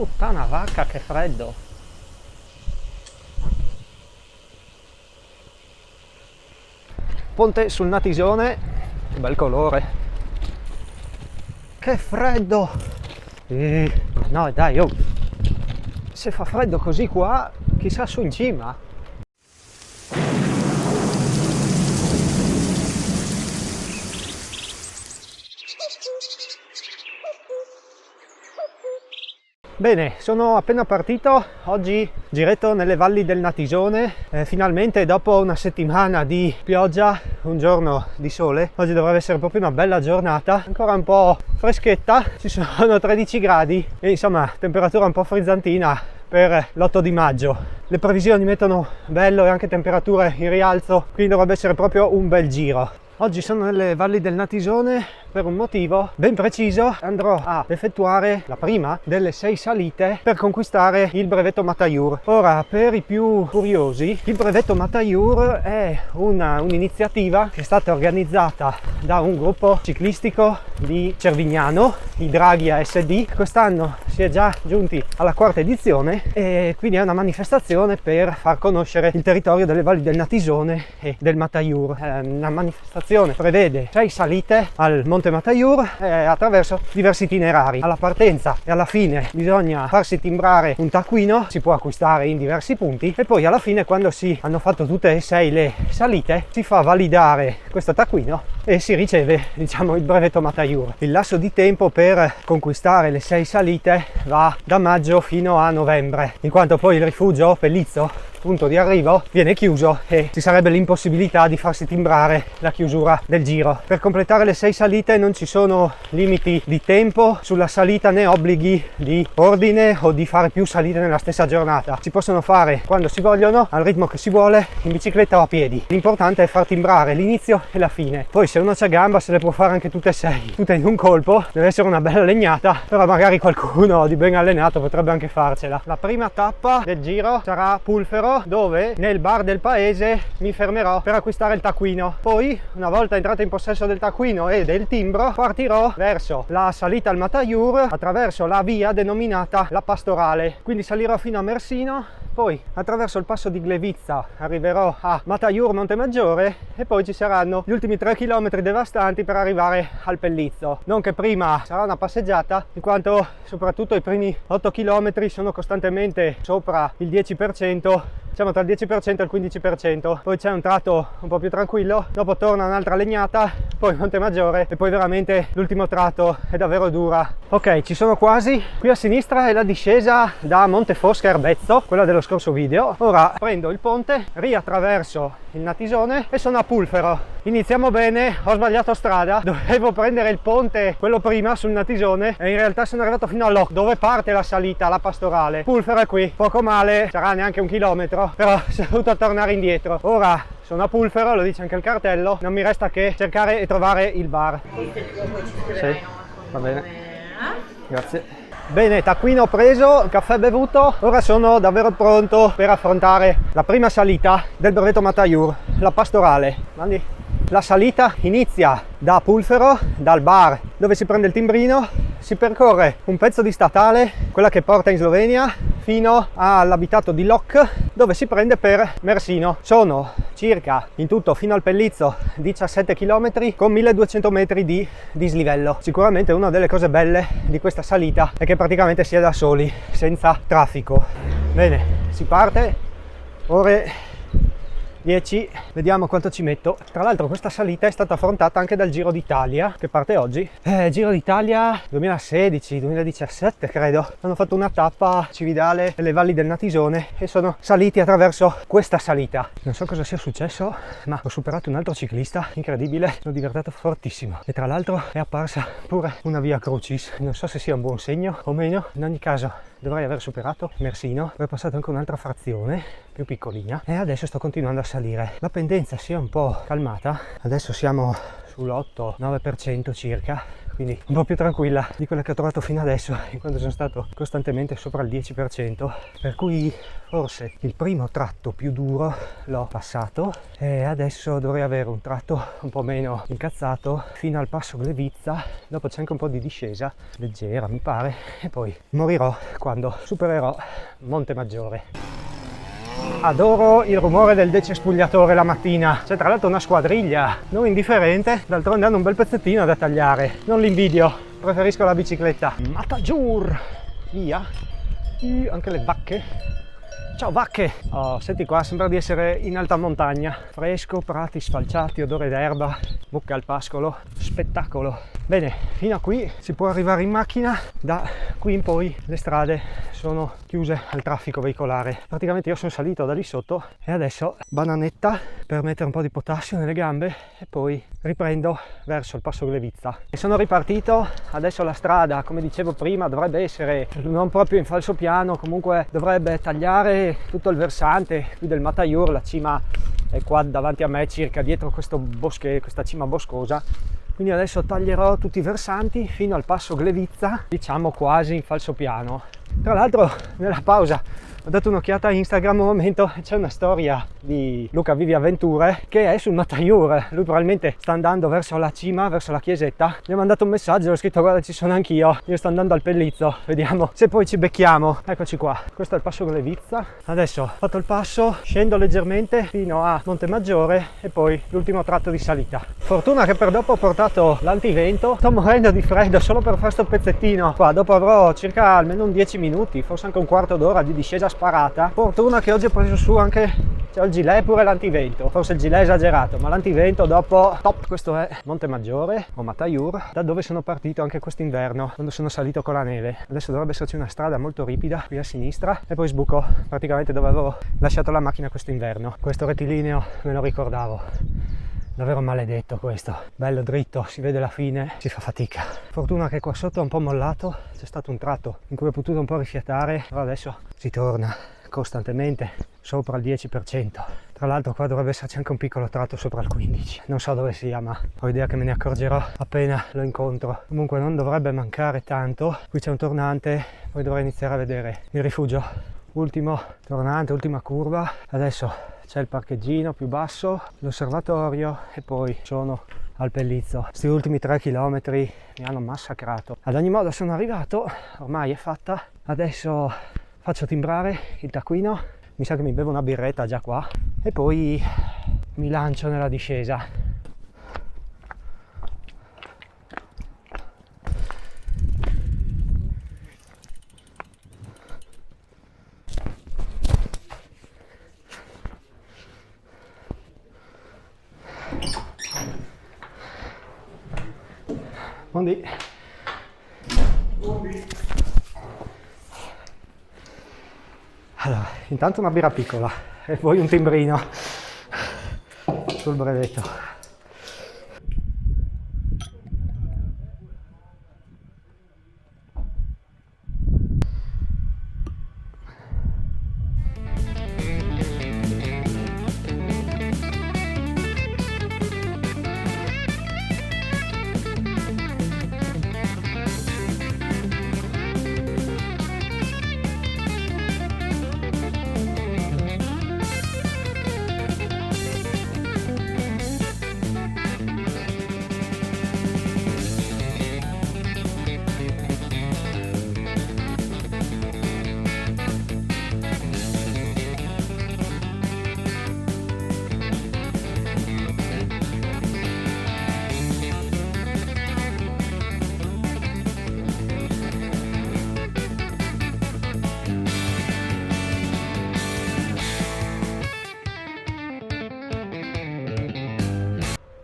Puttana vacca, che freddo! Ponte sul Natisone, che bel colore! Che freddo! No dai, oh! Se fa freddo così qua, chissà su in cima! Bene, sono appena partito, oggi giretto nelle valli del Natisone, finalmente dopo una settimana di pioggia, un giorno di sole, oggi dovrebbe essere proprio una bella giornata, ancora un po' freschetta, ci sono 13 gradi e insomma temperatura un po' frizzantina per l'8 di maggio. Le previsioni mettono bello e anche temperature in rialzo, quindi dovrebbe essere proprio un bel giro. Oggi sono nelle valli del Natisone per un motivo ben preciso. Andrò a effettuare la prima delle 6 salite per conquistare il brevetto Matayur. Ora, per i più curiosi, il brevetto Matayur è un'iniziativa che è stata organizzata da un gruppo ciclistico di Cervignano, i Draghi ASD. Quest'anno si è già giunti alla 4ª edizione e quindi è una manifestazione per far conoscere il territorio delle valli del Natisone e del Matayur. Una manifestazione prevede 6 salite al Monte Matayur attraverso diversi itinerari. Alla partenza e alla fine bisogna farsi timbrare un taccuino, si può acquistare in diversi punti, e poi alla fine, quando si hanno fatto tutte e 6 le salite, si fa validare questo taccuino e si riceve, diciamo, il brevetto Matayur. Il lasso di tempo per conquistare le 6 salite va da maggio fino a novembre, in quanto poi il rifugio Pellizzo, punto di arrivo, viene chiuso e ci sarebbe l'impossibilità di farsi timbrare la chiusura del giro. Per completare le 6 salite non ci sono limiti di tempo sulla salita né obblighi di ordine o di fare più salite nella stessa giornata. Si possono fare quando si vogliono, al ritmo che si vuole, in bicicletta o a piedi. L'importante è far timbrare l'inizio e la fine. Poi se uno c'ha gamba se le può fare anche tutte e 6, tutte in un colpo. Deve essere una bella legnata, però magari qualcuno di ben allenato potrebbe anche farcela. La prima tappa del giro sarà Pulfero, dove nel bar del paese mi fermerò per acquistare il taccuino. Poi, una volta entrato in possesso del taccuino e del timbro, partirò verso la salita al Matayur attraverso la via denominata la Pastorale. Quindi salirò fino a Mersino, poi attraverso il passo di Glevizza arriverò a Matayur Montemaggiore e poi ci saranno gli ultimi 3 km devastanti per arrivare al Pellizzo. Non che prima sarà una passeggiata, in quanto soprattutto i primi 8 km sono costantemente sopra il 10%, diciamo tra il 10% e il 15%, poi c'è un tratto un po' più tranquillo, dopo torna un'altra legnata, poi Montemaggiore e poi veramente l'ultimo tratto è davvero dura. Ok, ci sono quasi. Qui a sinistra è la discesa da Montefosca Erbezzo, quella dello scorso video. Ora prendo il ponte, riattraverso il Natisone e sono a Pulfero. Iniziamo bene, ho sbagliato strada, dovevo prendere il ponte, quello prima, sul Natisone, e in realtà sono arrivato fino all'Oc, dove parte la salita, la Pastorale. Pulfero è qui, poco male, sarà neanche 1 chilometro, però sono dovuto tornare indietro. Ora sono a Pulfero, lo dice anche il cartello, non mi resta che cercare e trovare il bar. Sì, va bene, grazie. Bene, taccuino preso, caffè bevuto, ora sono davvero pronto per affrontare la prima salita del brevetto Matayur, la Pastorale. Mandi. La salita inizia da Pulfero, dal bar dove si prende il timbrino, si percorre un pezzo di statale, quella che porta in Slovenia, fino all'abitato di Loc, dove si prende per Mersino. Sono circa, in tutto fino al Pellizzo, 17 km con 1200 metri di dislivello. Sicuramente una delle cose belle di questa salita è che praticamente si è da soli, senza traffico. Bene, si parte, ore 10, vediamo quanto ci metto. Tra l'altro questa salita è stata affrontata anche dal Giro d'Italia, che parte oggi. Giro d'Italia 2016-2017 credo. Hanno fatto una tappa a Cividale nelle valli del Natisone e sono saliti attraverso questa salita. Non so cosa sia successo, ma ho superato un altro ciclista, incredibile, sono divertito fortissimo. E tra l'altro è apparsa pure una via Crucis. Non so se sia un buon segno o meno, in ogni caso dovrei aver superato Mersino, poi è passato anche un'altra frazione più piccolina e adesso sto continuando a salire. La pendenza si è un po' calmata, adesso siamo su sull'8-9% circa, quindi un po' più tranquilla di quella che ho trovato fino adesso, in quanto sono stato costantemente sopra il 10%, per cui forse il primo tratto più duro l'ho passato e adesso dovrei avere un tratto un po' meno incazzato fino al passo Glevizza. Dopo c'è anche un po' di discesa leggera mi pare e poi morirò quando supererò Monte Maggiore. Adoro il rumore del decespugliatore la mattina, c'è tra l'altro una squadriglia non indifferente, d'altronde hanno un bel pezzettino da tagliare, non li invidio, preferisco la bicicletta. Matagiur, via, anche le vacche. Ciao vacche! Oh, senti qua, sembra di essere in alta montagna, fresco, prati sfalciati, odore d'erba, mucche al pascolo, spettacolo. Bene, fino a qui si può arrivare in macchina, da qui in poi le strade sono chiuse al traffico veicolare. Praticamente io sono salito da lì sotto e adesso bananetta per mettere un po' di potassio nelle gambe e poi riprendo verso il passo Glevizza. E sono ripartito, adesso la strada, come dicevo prima, dovrebbe essere non proprio in falsopiano, comunque dovrebbe tagliare tutto il versante qui del Matagiur, la cima è qua davanti a me, circa dietro questo bosche, questa cima boscosa. Quindi adesso taglierò tutti i versanti fino al passo Glevizza, diciamo quasi in falsopiano. Tra l'altro nella pausa ho dato un'occhiata a Instagram un momento, c'è una storia di Luca Vivi Avventure che è sul Matagiur, lui probabilmente sta andando verso la cima, verso la chiesetta, mi ha mandato un messaggio, ho scritto guarda ci sono anch'io, io sto andando al Pellizzo, vediamo se poi ci becchiamo. Eccoci qua, questo è il passo Glevizza, adesso ho fatto il passo, scendo leggermente fino a Monte Maggiore e poi l'ultimo tratto di salita. Fortuna che per dopo ho portato l'antivento, sto morendo di freddo solo per fare sto pezzettino qua, dopo avrò circa almeno un 10 minuti, forse anche un quarto d'ora di discesa sparata. Fortuna che oggi ho preso su anche il gilet e pure l'antivento, forse il gilet è esagerato ma l'antivento dopo top. Questo è Monte Maggiore o Matagiur, da dove sono partito anche quest'inverno quando sono salito con la neve. Adesso dovrebbe esserci una strada molto ripida qui a sinistra e poi sbuco praticamente dove avevo lasciato la macchina quest'inverno. Questo rettilineo me lo ricordavo, davvero maledetto questo, bello dritto, si vede la fine, si fa fatica. Fortuna che qua sotto è un po' mollato, c'è stato un tratto in cui ho potuto un po' rifiatare, però adesso si torna costantemente sopra il 10%. Tra l'altro qua dovrebbe esserci anche un piccolo tratto sopra il 15%, non so dove sia ma ho idea che me ne accorgerò appena lo incontro. Comunque non dovrebbe mancare tanto, qui c'è un tornante, poi dovrei iniziare a vedere il rifugio. Ultimo tornante, ultima curva, adesso c'è il parcheggino più basso, l'osservatorio e poi sono al Pellizzo. Questi ultimi 3 chilometri mi hanno massacrato. Ad ogni modo sono arrivato, ormai è fatta, adesso faccio timbrare il taccuino, mi sa che mi bevo una birretta già qua e poi mi lancio nella discesa. Buondì. Allora, intanto una birra piccola e poi un timbrino sul brevetto.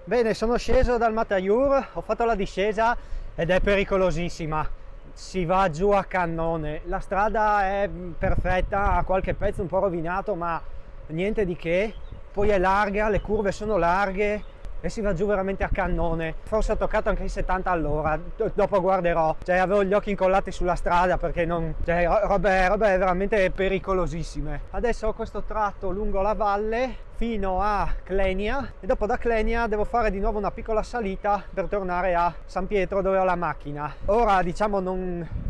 Bene, sono sceso dal Matagiur, ho fatto la discesa ed è pericolosissima, si va giù a cannone, la strada è perfetta, ha qualche pezzo un po' rovinato ma niente di che, poi è larga, le curve sono larghe e si va giù veramente a cannone. Forse ho toccato anche i 70 all'ora, dopo guarderò, cioè avevo gli occhi incollati sulla strada perché non, cioè robe veramente pericolosissime. Adesso ho questo tratto lungo la valle fino a Clenia e dopo da Clenia devo fare di nuovo una piccola salita per tornare a San Pietro dove ho la macchina. Ora diciamo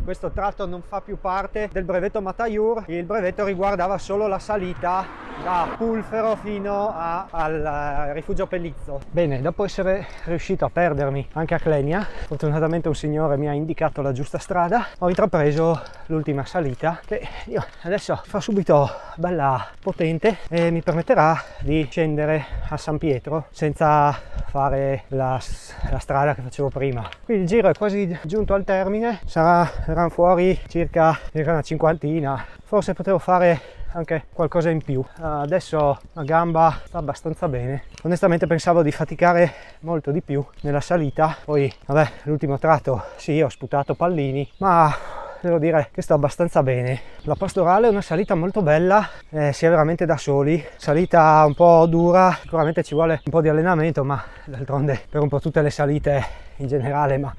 questo tratto non fa più parte del brevetto Mataiur, il brevetto riguardava solo la salita da Pulfero fino al rifugio Pellizzo. Bene, dopo essere riuscito a perdermi anche a Clenia, fortunatamente un signore mi ha indicato la giusta strada, ho intrapreso l'ultima salita che io adesso fa subito bella potente e mi permetterà di scendere a San Pietro senza fare la strada che facevo prima. Quindi il giro è quasi giunto al termine, saranno fuori circa una cinquantina, forse potevo fare anche qualcosa in più. Adesso la gamba sta abbastanza bene, onestamente pensavo di faticare molto di più nella salita, poi vabbè, l'ultimo tratto sì, ho sputato pallini, ma devo dire che sto abbastanza bene. La pastorale è una salita molto bella, si è veramente da soli, salita un po' dura, sicuramente ci vuole un po' di allenamento, ma d'altronde per un po' tutte le salite in generale, ma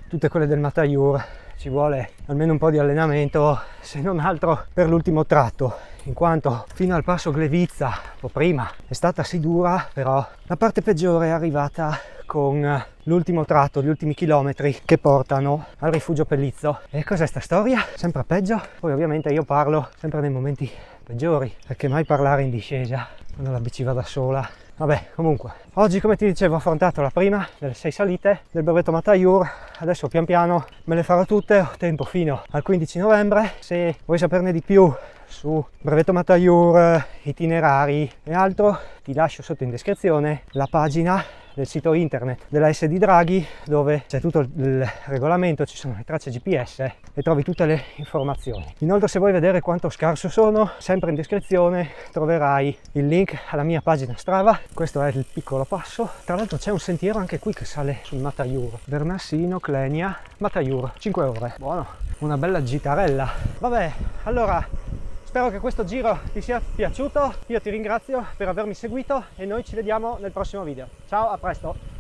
tutte quelle del Mataiur ci vuole almeno un po' di allenamento, se non altro per l'ultimo tratto, in quanto fino al passo Glevizza o prima è stata sì dura, però la parte peggiore è arrivata con l'ultimo tratto, gli ultimi chilometri che portano al rifugio Pellizzo. E cos'è sta storia? Sempre peggio. Poi ovviamente io parlo sempre nei momenti peggiori, perché mai parlare in discesa quando la bici va da sola. Vabbè, comunque, oggi come ti dicevo ho affrontato la prima delle 6 salite del brevetto Mataiur, adesso pian piano me le farò tutte, ho tempo fino al 15 novembre, se vuoi saperne di più su brevetto Mataiur, itinerari e altro, ti lascio sotto in descrizione la pagina del sito internet della SD Draghi dove c'è tutto il regolamento, ci sono le tracce GPS e trovi tutte le informazioni. Inoltre se vuoi vedere quanto scarso sono, sempre in descrizione troverai il link alla mia pagina Strava. Questo è il piccolo passo, tra l'altro c'è un sentiero anche qui che sale sul Mataiur, Bernassino, Clenia, Mataiur, 5 ore, buono, una bella gitarella. Vabbè, allora spero che questo giro ti sia piaciuto, io ti ringrazio per avermi seguito e noi ci vediamo nel prossimo video. Ciao, a presto!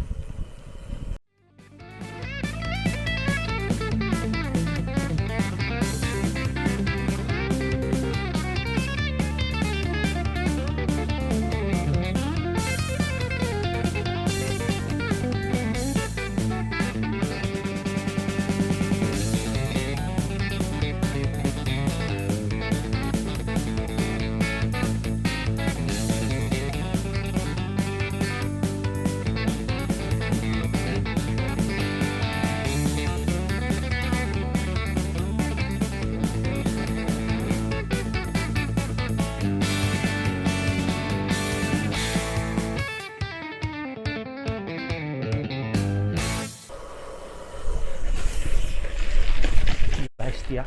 Bestia.